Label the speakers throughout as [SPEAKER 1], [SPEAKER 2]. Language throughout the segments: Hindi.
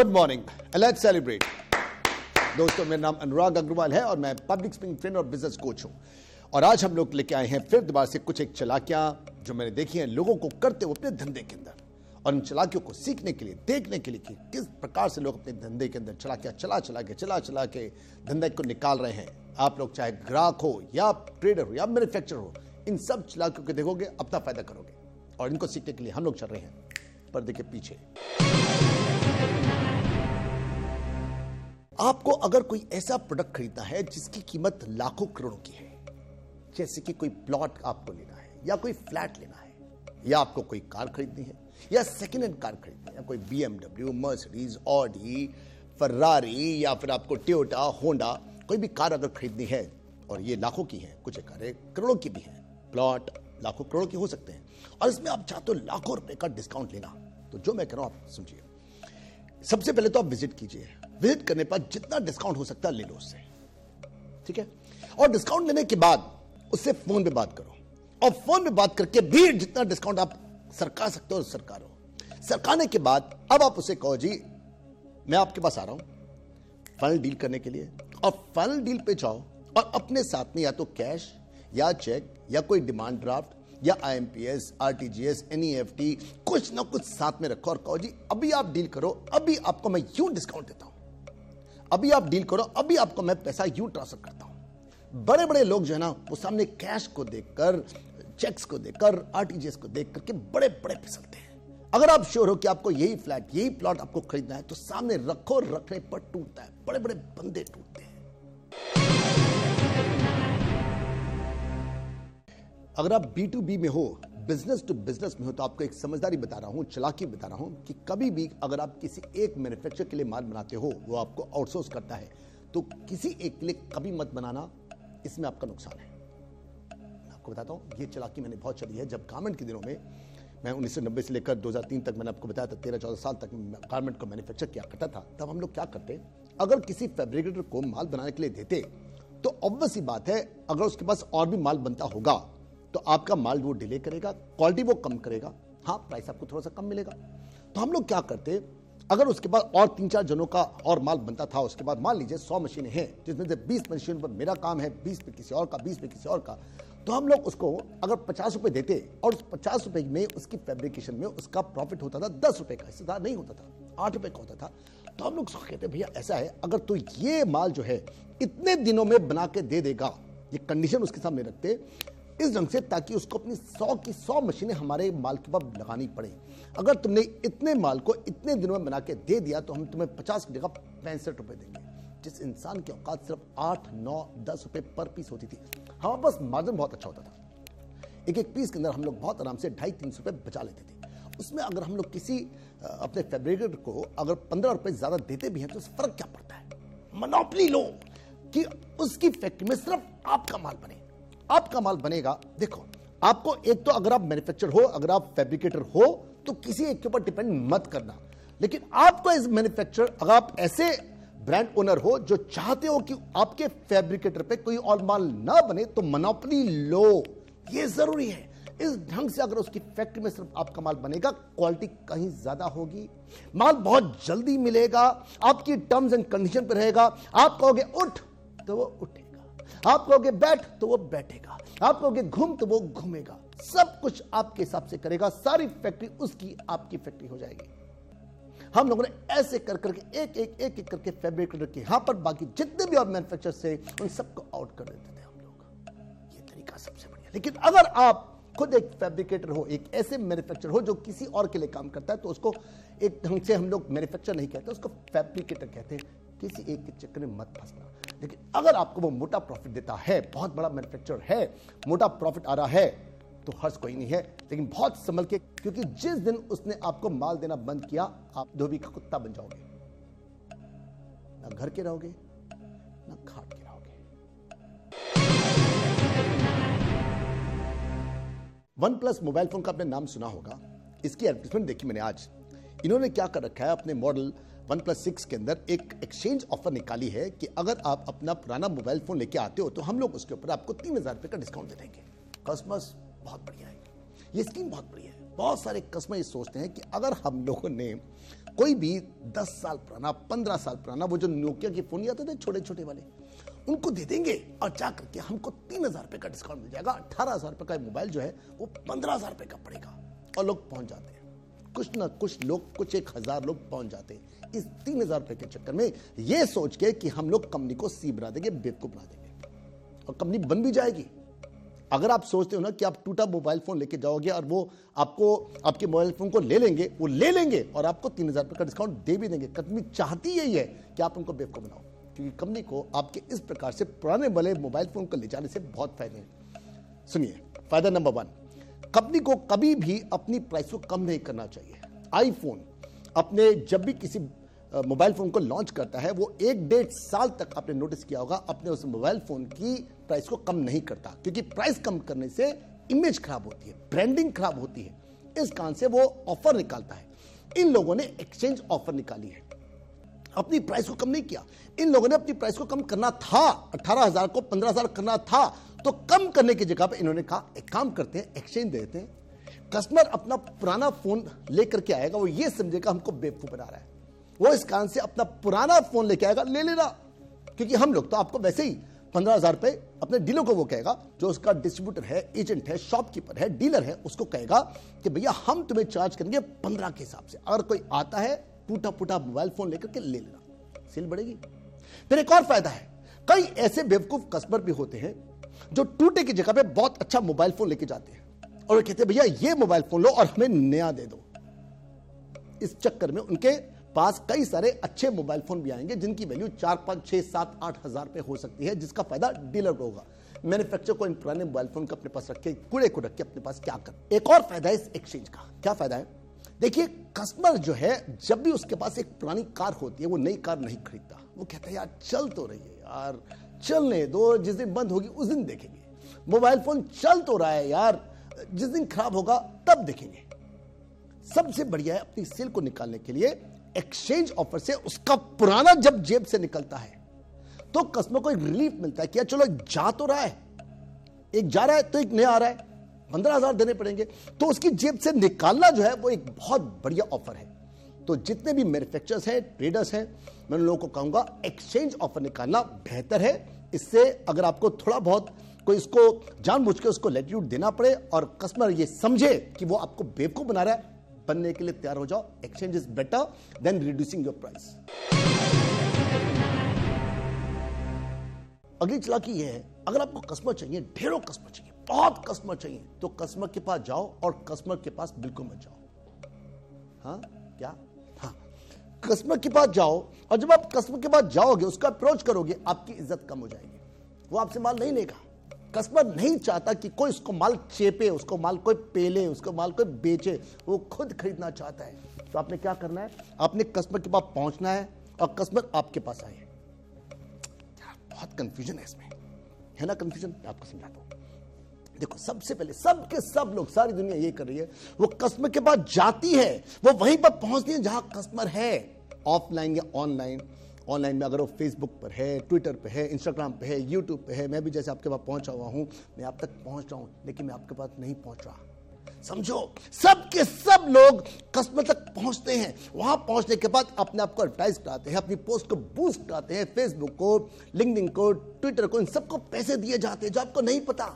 [SPEAKER 1] Good morning, let's celebrate. दोस्तों, मेरा नाम अनुराग अग्रवाल है और मैं पब्लिक स्पीकिंग ट्रेनर और बिजनेस कोच हूं। और आज हम लोग लेके आए हैं फिर दोबारा से कुछ एक चालाकियां जो मैंने देखी हैं लोगों को करते हुए अपने धंधे के अंदर, और इन चालाकियों को सीखने के लिए, देखने के लिए कि किस प्रकार से लोग अपने धंधे के अंदर चालाकियां चला के धंधे को निकाल रहे हैं। आप लोग चाहे ग्राहक हो या ट्रेडर हो या मैन्युफैक्चरर हो, इन सब चालाकियों को देखोगे, अपना फायदा करोगे। और इनको सीखने के लिए हम लोग चल रहे हैं पर्दे के पीछे। आपको अगर कोई ऐसा प्रोडक्ट खरीदना है जिसकी कीमत लाखों करोड़ों की है, जैसे कि कोई प्लॉट आपको लेना है या कोई फ्लैट लेना है, या आपको कोई कार खरीदनी है या सेकेंड हैंड कार खरीदनी है, या कोई BMW, मर्सिडीज, ऑडी, फरारी, या फिर आपको टोयोटा, होंडा, कोई भी कार अगर खरीदनी है और ये लाखों की है, कुछ कारें करोड़ों की भी हैं, प्लॉट लाखों करोड़ों के हो सकते हैं, और इसमें आप चाहते हो लाखों रुपए का डिस्काउंट लेना, तो जो मैं कह रहा हूं आप सुनिए। सबसे पहले तो आप विजिट कीजिए। विजिट करने पर जितना डिस्काउंट हो सकता है ले लो उससे, ठीक है। और डिस्काउंट लेने के बाद उससे फोन पे बात करो, और फोन पे बात करके भी जितना डिस्काउंट आप सरका सकते हो सरकारो। सरकाने के बाद अब आप उसे कहो, जी मैं आपके पास आ रहा हूं फाइनल डील करने के लिए, और फाइनल डील पे जाओ और अपने साथ में या तो कैश या चेक या कोई डिमांड ड्राफ्ट या IMPS, RTGS, NEFT कुछ ना कुछ साथ में रखो और कहो, जी अभी आप डील करो, अभी आपको मैं यूं डिस्काउंट देता हूं, अभी आप डील करो, अभी आपको मैं पैसा यूं ट्रांसफर करता हूं। बड़े बड़े लोग जो है ना, वो सामने कैश को देखकर, चेक्स को देखकर, RTGS को देख करके बड़े बड़े फिसलते हैं। अगर आप श्योर हो कि आपको यही फ्लैट, यही प्लॉट आपको खरीदना है, तो सामने रखो, रखने पर टूटता है, बड़े बड़े बंदे टूटते हैं। अगर आप B2B में हो, बिजनेस टू बिजनेस में हो, तो आपको एक समझदारी बता रहा हूं, चालाकी बता रहा हूं कि कभी भी अगर आप किसी एक मैन्युफैक्चरर के लिए माल बनाते हो, वो आपको आउटसोर्स करता है, तो किसी एक के लिए कभी मत बनाना, इसमें आपका नुकसान है। मैं आपको बताता हूं, ये चालाकी मैंने बहुत चली है। जब गारमेंट के दिनों में, मैं 1990 से लेकर 2003 तक, मैंने आपको बताया था 13-14 साल तक गारमेंट को मैन्युफैक्चर किया करता था, तब हम लोग क्या करते, अगर किसी फैब्रिकेटर को माल बनाने के लिए देते, तो ऑब्वियस ही बात है, अगर उसके पास और भी माल बनता होगा तो आपका माल वो डिले करेगा, क्वालिटी वो कम करेगा, हाँ प्राइस आपको थोड़ा सा कम मिलेगा। तो हम लोग क्या करते, अगर उसके बाद और 3-4 जनों का और माल बनता था, उसके बाद मान लीजिए 100 मशीनें हैं, जिसमें से 20 मशीन पर मेरा काम है, 20 पे किसी और का, 20 पे किसी और का, तो हम लोग उसको अगर 50 रुपए देते और उस 50 रुपए में उसकी फैब्रिकेशन में उसका प्रॉफिट होता था 10 रुपए का, इससे ज्यादा नहीं होता था, 8 रुपए का होता था। तो हम लोग उसको कहते भैया ऐसा है, अगर तो ये माल जो है इतने दिनों में बना के दे देगा, ये कंडीशन उसके सामने रखते इस ढंग से, ताकि उसको अपनी 100 की 100 मशीनें हमारे माल के ऊपर लगानी पड़े। अगर तुमने इतने माल को इतने दिनों में बना के दे दिया, तो हम तुम्हें 50 की जगह 65 रुपए देंगे। जिस इंसान की औकात सिर्फ 8, 9, 10 रुपए पर पीस होती थी, हमारे पास मार्जिन बहुत अच्छा होता था। एक पीस के अंदर हम लोग बहुत आराम से 2.5-3 रुपए बचा लेते थे। उसमें अगर हम लोग किसी अपने फैब्रिकेटर को अगर 15 रुपए ज्यादा देते भी हैं, तो फर्क क्या पड़ता है? मोनोपोली लो कि उसकी फैक्ट्री में सिर्फ आपका माल बने, आपका माल बनेगा। देखो, आपको एक तो अगर आप मैन्युफैक्चरर हो, अगर आप फैब्रिकेटर हो, तो किसी एक के ऊपर डिपेंड मत करना। लेकिन आपको एज मैन्युफैक्चरर, अगर आप ऐसे ब्रांड ओनर हो जो चाहते हो कि आपके फैब्रिकेटर पे कोई और माल ना बने, तो मोनोपोली लो, ये जरूरी है। इस ढंग से अगर उसकी फैक्ट्री में सिर्फ आपका माल बनेगा, क्वालिटी कहीं ज्यादा होगी, माल बहुत जल्दी मिलेगा, आपकी टर्म्स एंड कंडीशन पर रहेगा। आप कहोगे उठ तो वो उठेगा, आप कहोगे बैठ तो वो बैठेगा, आप कहोगे घूम तो वो घूमेगा, सब कुछ आपके हिसाब से करेगा। सारी फैक्ट्री उसकी आपकी फैक्ट्री हो जाएगी। हम लोगों ने ऐसे कर करके एक करके फैब्रिकेटर के यहां पर बाकी जितने भी और मैन्युफैक्चरर से, उन सबको आउट कर देते थे हम लोग। ये तरीका सबसे बढ़िया। लेकिन अगर आप खुद एक फैब्रिकेटर हो, एक ऐसे मैन्युफैक्चरर हो जो किसी और के लिए काम करता है, तो उसको एक ढंग से हम लोग मैन्युफैक्चरर नहीं कहते, उसको फैब्रिकेटर कहते हैं। किसी एक के चक्कर में मत फंसना। लेकिन अगर आपको वो मोटा प्रॉफिट देता है, बहुत बड़ा मैन्युफैक्चरर है, मोटा प्रॉफिट आ रहा है, तो हर्ष कोई नहीं है। लेकिन बहुत संभल के, क्योंकि जिस दिन उसने आपको माल देना बंद किया, आप धोबी का कुत्ता बन जाओगे। ना घर के रहोगे, ना घाट के रहोगे। OnePlus मोबाइल फोन का आपने नाम सुना होगा। इसकी एडवर्टाइजमेंट देखी मैंने आज। इन्होंने क्या कर रखा है, अपने मॉडल OnePlus 6 के अंदर एक एक्सचेंज ऑफर निकाली है कि अगर आप अपना पुराना मोबाइल फोन लेके आते हो, तो हम लोग उसके ऊपर आपको 3000 रुपए का डिस्काउंट दे देंगे। कस्टमर्स बहुत बढ़िया है, ये स्कीम बहुत बढ़िया है। बहुत सारे कस्टमर ये सोचते हैं कि अगर हम लोगों ने कोई भी 10 साल पुराना 15 साल पुराना वो जो नोकिया के फोन आते थे छोटे छोटे वाले, उनको दे देंगे और जा करके हमको 3,000 रुपए का डिस्काउंट मिल जाएगा, 18,000 रुपए का मोबाइल जो है वो 15,000 रुपए का पड़ेगा, और लोग पहुंच जाते हैं। कुछ ना कुछ लोग, कुछ 1,000 लोग पहुंच जाते हैं इस 3,000 रुपए के चक्कर में, ये सोच के कि हम लोग कंपनी को सी बना देंगे, बेवकूफ बना देंगे, और कंपनी बन भी जाएगी। अगर आप सोचते हो ना कि आप टूटा मोबाइल फोन लेके जाओगे और वो आपको आपके मोबाइल फोन को ले लेंगे, वो ले लेंगे और आपको 3,000 रुपए का डिस्काउंट दे भी देंगे, कंपनी चाहती यही है कि आप उनको बेवकूफ बनाओ, क्योंकि कंपनी को आपके इस प्रकार से पुराने वाले मोबाइल फोन को ले जाने से बहुत फायदे हैं। सुनिए, फायदा नंबर 1, कंपनी को कभी भी अपनी प्राइस को कम नहीं करना चाहिए। आईफोन अपने जब भी किसी मोबाइल फोन को लॉन्च करता है, वो 1-1.5 साल तक आपने नोटिस किया होगा अपने उस मोबाइल फोन की प्राइस को कम नहीं करता, क्योंकि प्राइस कम करने से इमेज खराब होती है, ब्रांडिंग खराब होती है। इस कारण से वो ऑफर निकालता है। इन लोगों ने एक्सचेंज ऑफर निकाली है, अपनी प्राइस को कम नहीं किया। इन लोगों ने अपनी प्राइस को कम करना था, 18,000 को 15,000 करना था, तो कम करने की जगह पे इन्होंने कहा एक काम करते हैं, एक्सचेंज देते हैं। कस्टमर अपना पुराना फोन लेकर के आएगा, वो ये समझेगा हमको बेवकूफ बना रहा है, वो इस कारण से अपना पुराना फोन लेके आएगा, ले लेना, क्योंकि हम लोग तो आपको वैसे ही 15,000 रुपए अपने डीलर को, वो कहेगा जो उसका डिस्ट्रीब्यूटर है, एजेंट है, शॉपकीपर है, डीलर है, उसको कहेगा कि भैया हम तुम्हें चार्ज करेंगे 15 के हिसाब से। अगर कोई आता है टूटा फूटा मोबाइल फोन लेकर के, ले लेना, सेल बढ़ेगी। फिर एक और फायदा है, कई ऐसे बेवकूफ कस्टमर भी होते हैं जो टूटे की जगह पे बहुत अच्छा मोबाइल फोन लेके जाते हैं और वो कहते हैं भैया ये मोबाइल फोन लो और हमें नया दे दो। इस चक्कर में उनके पास कई सारे अच्छे मोबाइल फोन भी आएंगे जिनकी वैल्यू 4, 5, 6, 7, 8,000 रुपए हो सकती है, जिसका फायदा डीलर को होगा। मैन्युफैक्चरर को इन पुराने मोबाइल फोन को अपने पास रखे, कूड़े को रख के अपने पास क्या कर। एक और फायदा है इस एक्सचेंज का। क्या फायदा है? देखिए, कस्टमर जो है जब भी उसके पास एक पुरानी कार होती है, वो नई कार नहीं खरीदता, वो कहता है यार चल तो रही है यार, चलने दो, जिस दिन बंद होगी उस दिन देखेंगे। मोबाइल फोन चल तो रहा है यार, जिस दिन खराब होगा तब देखेंगे। सबसे बढ़िया है अपनी सेल को निकालने के लिए एक्सचेंज ऑफर से उसका पुराना जब जेब से निकलता है तो कस्टमर को एक रिलीफ मिलता है कि यार चलो एक जा तो रहा है, एक जा रहा है तो एक नया आ रहा है, 15,000 देने पड़ेंगे, तो उसकी जेब से निकालना जो है वो एक बहुत बढ़िया ऑफर है। तो जितने भी मैन्युफैक्चरर्स हैं, ट्रेडर्स हैं, मैं उन लोगों को कहूंगा एक्सचेंज ऑफर निकालना बेहतर है। इससे अगर आपको थोड़ा बहुत कोई इसको जानबूझ के उसको लैटिट्यूड देना पड़े और कस्टमर ये समझे कि वो आपको बेवकूफ बना रहा है, बनने के लिए तैयार हो जाओ। Exchange is better than reducing your price. अगली चालाकी ये है, अगर आपको कस्टमर चाहिए, ढेरों कस्टमर चाहिए, बहुत कस्टमर चाहिए, तो कस्टमर के पास जाओ और कस्टमर के पास बिल्कुल मत जाओ। हाँ क्या? हाँ, कस्टमर के पास जाओ और जब आप कस्टमर के पास जाओगे, उसका अप्रोच करोगे, आपकी इज्जत कम हो जाएगी, वो आपसे माल नहीं लेगा। कस्टमर नहीं चाहता कि कोई उसको माल चेपे, उसको माल कोई पेले, उसको माल कोई बेचे, वो खुद खरीदना चाहता है। तो आपने क्या करना है? आपने कस्टमर के पास पहुंचना है और कस्टमर आपके पास आए। बहुत कंफ्यूजन है इसमें, है ना? कंफ्यूजन मैं आपको समझाता हूं। देखो, सबसे पहले सबके सब लोग, सारी दुनिया ये कर रही है, वो कस्टमर के पास जाती है, वो वहीं पर पहुंचती है जहां कस्टमर है, ऑफलाइन या ऑनलाइन। ऑनलाइन में अगर वो फेसबुक पर है, ट्विटर पे है, इंस्टाग्राम पे है, यूट्यूब पे है, मैं भी जैसे आपके पास पहुंचा हुआ हूं, मैं आप तक पहुंच रहा हूं, लेकिन मैं आपके पास नहीं पहुंच रहा। समझो, सबके सब लोग कस्टमर तक पहुंचते हैं, वहां पहुंचने के बाद अपने आप को एडवर्टाइज कराते हैं, अपनी पोस्ट को बूस्ट कराते हैं, फेसबुक को, लिंक्डइन को, ट्विटर को, इन सबको पैसे दिए जाते हैं जो आपको नहीं पता।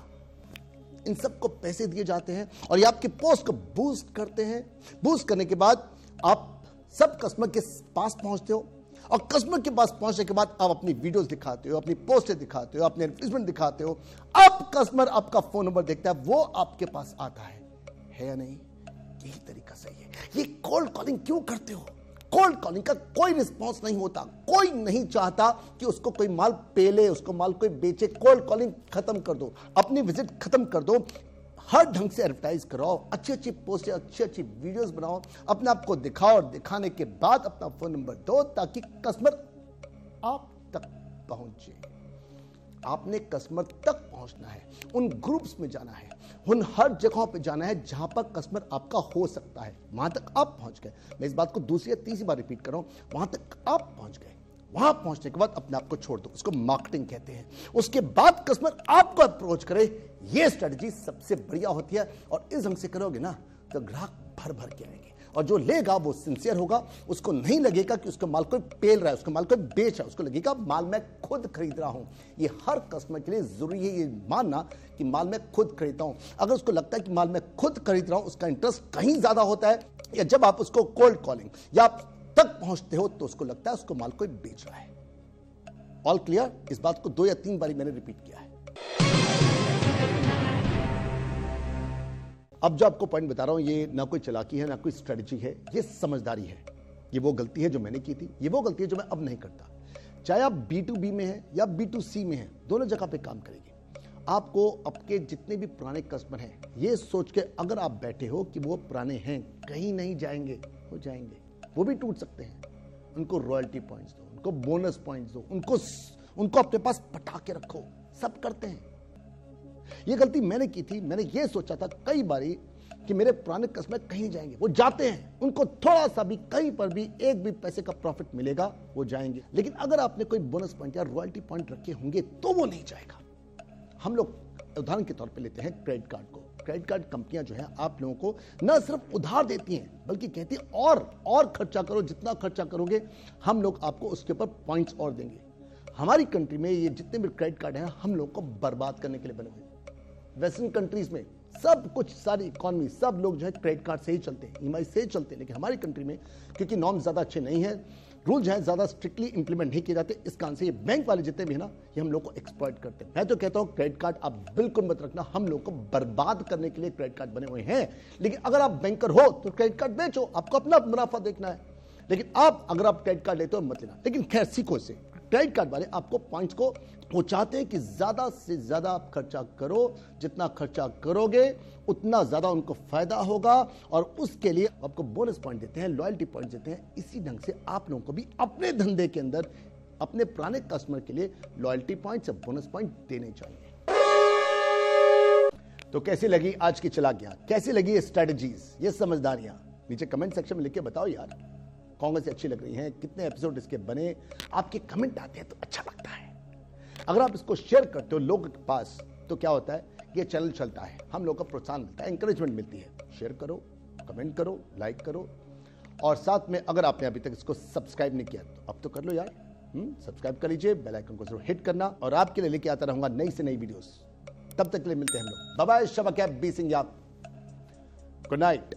[SPEAKER 1] इन सबको पैसे दिए जाते हैं और ये आपकी पोस्ट को बूस्ट करते हैं। बूस्ट करने के बाद आप सब कस्टमर के पास पहुंचते हो और कस्टमर के पास पहुंचने के बाद आप अपनी वीडियोस दिखाते हो, अपनी पोस्टें दिखाते हो, अपने एडवर्टाइजमेंट दिखाते हो। अब कस्टमर आपका फोन नंबर देखता है, वो आपके पास आता है या नहीं? यही तरीका सही है। ये कोल्ड कॉलिंग क्यों करते हो? कोल्ड कॉलिंग का कोई रिस्पॉन्स नहीं होता, कोई नहीं चाहता कि उसको कोई माल पेले, उसको माल कोई बेचे। कोल्ड कॉलिंग खत्म कर दो, अपनी विजिट खत्म कर दो, हर ढंग से एडवर्टाइज कराओ, अच्छी अच्छी पोस्ट, अच्छी अच्छी वीडियोस बनाओ, अपने आप को दिखाओ और दिखाने के बाद अपना फोन नंबर दो ताकि कस्टमर आप तक पहुंचे। आपने कस्टमर तक पहुंचना है, उन ग्रुप्स में जाना है, उन हर जगहों पे जाना है जहां पर कस्टमर आपका हो सकता है, वहां तक आप पहुंच गए। मैं इस बात को दूसरी या तीसरी बार रिपीट कर रहा हूं, वहां तक आप पहुंच गए। वहां पहुंचने के बाद अपने आप को छोड़ दो, उसको मार्केटिंग कहते हैं। उसके बाद कस्टमर आपको अप्रोच करे, ये स्ट्रेटजी सबसे बढ़िया होती है और इस ढंग से करोगे ना तो ग्राहक भर भर के आएंगे, और जो लेगा वो सिंसियर होगा। उसको नहीं लगेगा कि उसका माल कोई पेल रहा है, उसका माल कोई बेच रहा है, उसको लगेगा माल मैं खुद खरीद रहा हूं। ये हर कस्टमर के लिए जरूरी है ये मानना कि माल मैं खुद खरीदता हूं। अगर उसको लगता है कि माल मैं खुद खरीद रहा हूं, उसका इंटरेस्ट कहीं ज्यादा होता है, या जब आप उसको कोल्ड कॉलिंग या आप तक पहुंचते हो तो उसको लगता है उसको माल कोई बेच रहा है। All clear? इस बात को 2 या 3 बारी मैंने रिपीट किया है। अब जो आपको पॉइंट बता रहा हूं, ये ना कोई चालाकी है, ना कोई स्ट्रेटजी है, ये समझदारी है। ये वो गलती है जो मैंने की थी, ये वो गलती है जो मैं अब नहीं करता। चाहे आप B2B में हैं या B2C में हैं, दोनों जगह पे काम करेंगे। आपको आपके जितने भी पुराने कस्टमर हैं, ये सोच के अगर आप बैठे हो कि वो पुराने हैं, कहीं नहीं जाएंगे, हो जाएंगे, वो भी टूट सकते हैं। उनको रॉयल्टी पॉइंट्स दो, उनको बोनस पॉइंट्स दो, उनको अपने पास पटा के रखो। सब करते हैं। ये गलती मैंने की थी। मैंने ये सोचा था कई बारी कि मेरे पुराने कस्टमर कहीं जाएंगे, वो जाते हैं। उनको थोड़ा सा भी, कहीं पर भी एक भी पैसे का प्रॉफिट मिलेगा, वो जाएंगे। लेकिन अगर आपने कोई बोनस पॉइंट या रॉयल्टी पॉइंट रखे होंगे तो वो नहीं जाएगा। हम लोग उदाहरण के तौर पे लेते हैं क्रेडिट कार्ड को। क्रेडिट कार्ड कंपनियां जो है आप लोगों को न सिर्फ उधार देती हैं, बल्कि कहती हैं और खर्चा करो, जितना खर्चा करोगे हम लोग आपको उसके ऊपर पॉइंट्स और देंगे। हमारी कंट्री में ये जितने भी क्रेडिट कार्ड हैं, हम लोग को बर्बाद करने के लिए बने हुए। वेस्टर्न कंट्रीज में सब कुछ, सारी इकोनॉमी, सब लोग जो है क्रेडिट कार्ड से ही चलते हैं, EMI से ही चलते हैं। लेकिन हमारी कंट्री में क्योंकि नॉर्म ज्यादा अच्छे नहीं है, रूल जो है ज्यादा स्ट्रिक्टली इंप्लीमेंट नहीं किए जाते, इस कारण से ये बैंक वाले जितने भी है ना, ये हम लोग को एक्सप्लॉइट करते हैं। मैं तो कहता हूं क्रेडिट कार्ड आप बिल्कुल मत रखना, हम लोग को बर्बाद करने के लिए क्रेडिट कार्ड बने हुए हैं। लेकिन अगर आप बैंकर हो तो क्रेडिट कार्ड बेचो, आपको अपना मुनाफा देखना है। लेकिन अगर आप क्रेडिट कार्ड लेते हो मत लेना। लेकिन खैर, सीखो इससे। क्रेडिट कार्ड वाले आपको पॉइंट्स को, वो चाहते हैं कि ज्यादा से ज्यादा आप खर्चा करो, जितना खर्चा करोगे उतना ज्यादा उनको फायदा होगा, और उसके लिए आपको बोनस पॉइंट देते हैं, लॉयल्टी पॉइंट देते हैं। इसी ढंग से आप लोगों को भी अपने धंधे के अंदर अपने पुराने कस्टमर के लिए लॉयल्टी पॉइंट्स या बोनस पॉइंट देने चाहिए। तो कैसी लगी आज की चालाकियां, कैसी लगी ये स्ट्रेटजीज, ये समझदारियां? नीचे कमेंट सेक्शन में लिख के बताओ यार, कौन सी अच्छी लग रही हैं, कितने एपिसोड इसके बने। आपके कमेंट आते हैं तो अच्छा लगता है। अगर आप इसको शेयर करते हो लोगों के पास तो क्या होता है, ये चैनल चलता है, हम लोग को प्रोत्साहन मिलता है, इंकरेजमेंट मिलती है। शेयर करो, कमेंट करो, लाइक करो, और साथ में अगर आपने अभी तक इसको सब्सक्राइब नहीं किया तो अब तो कर लो यार। सब्सक्राइब कर लीजिए, बेल आइकन को जरूर हिट करना, और आपके लिए लेके आता रहूंगा नई से नई वीडियोस। तब तक के लिए मिलते हैं हम लोग। बाय बाय, शबा कैब बी सिंह, गुड नाइट।